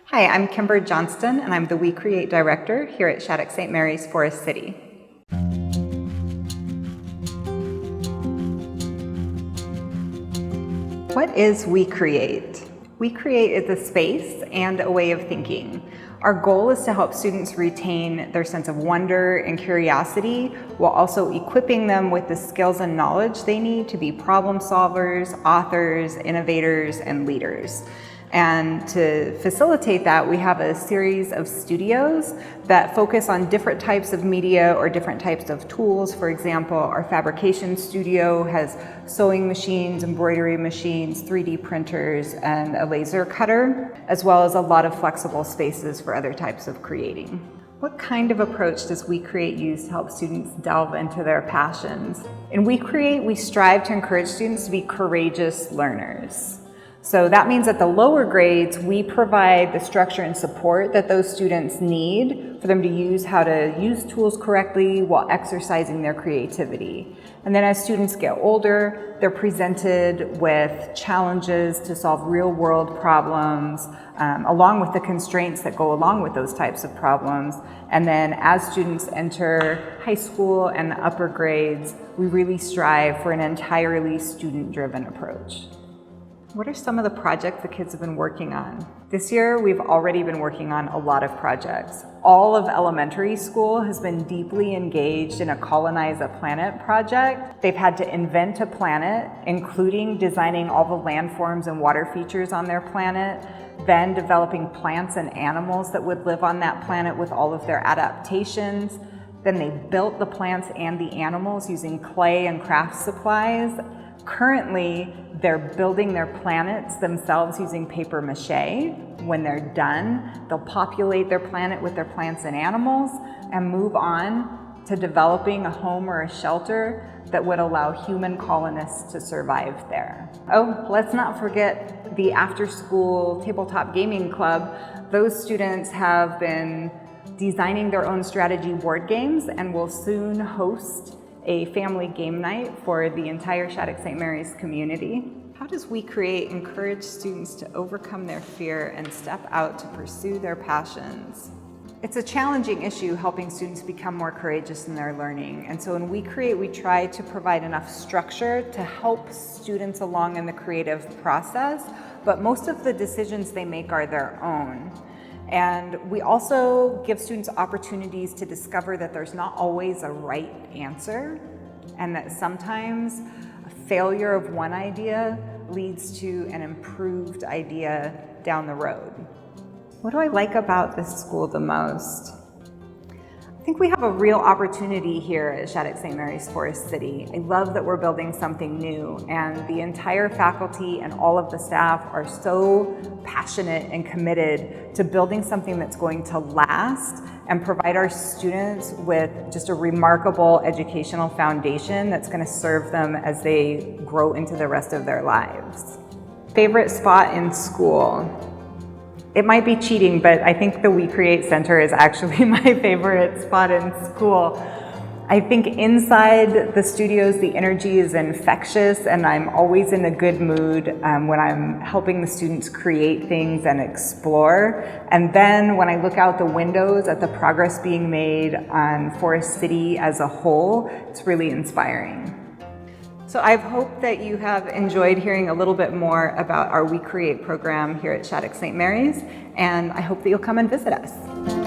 Hi, I'm Kimber Johnston, and I'm the weCreate director here at Shattuck-St. Mary's, Forest City. What is weCreate? weCreate is a space and a way of thinking. Our goal is to help students retain their sense of wonder and curiosity while also equipping them with the skills and knowledge they need to be problem solvers, authors, innovators, and leaders. And to facilitate that, we have a series of studios that focus on different types of media or different types of tools. For example, our fabrication studio has sewing machines, embroidery machines, 3D printers, and a laser cutter, as well as a lot of flexible spaces for other types of creating. What kind of approach does weCreate use to help students delve into their passions? In weCreate, we strive to encourage students to be courageous learners. So that means at the lower grades, we provide the structure and support that those students need for them to use how to use tools correctly while exercising their creativity. And then as students get older, they're presented with challenges to solve real-world problems, along with the constraints that go along with those types of problems. And then as students enter high school and the upper grades, we really strive for an entirely student-driven approach. What are some of the projects the kids have been working on? This year, we've already been working on a lot of projects. All of elementary school has been deeply engaged in a Colonize a Planet project. They've had to invent a planet, including designing all the landforms and water features on their planet, then developing plants and animals that would live on that planet with all of their adaptations. Then they built the plants and the animals using clay and craft supplies. Currently, they're building their planets themselves using paper mache. When they're done, they'll populate their planet with their plants and animals and move on to developing a home or a shelter that would allow human colonists to survive there. Oh, let's not forget the after-school tabletop gaming club. Those students have been designing their own strategy board games and will soon host a family game night for the entire Shattuck-St. Mary's community. How does weCreate encourage students to overcome their fear and step out to pursue their passions? It's a challenging issue helping students become more courageous in their learning. And so in weCreate, we try to provide enough structure to help students along in the creative process, but most of the decisions they make are their own. And we also give students opportunities to discover that there's not always a right answer, and that sometimes a failure of one idea leads to an improved idea down the road. What do I like about this school the most? I think we have a real opportunity here at Shattuck-St. Mary's, Forest City. I love that we're building something new, and the entire faculty and all of the staff are so passionate and committed to building something that's going to last and provide our students with just a remarkable educational foundation that's going to serve them as they grow into the rest of their lives. Favorite spot in school? It might be cheating, but I think the weCreate Center is actually my favorite spot in school. I think inside the studios, the energy is infectious, and I'm always in a good mood when I'm helping the students create things and explore. And then when I look out the windows at the progress being made on Forest City as a whole, it's really inspiring. So I hope that you have enjoyed hearing a little bit more about our weCreate program here at Shattuck-St. Mary's, and I hope that you'll come and visit us.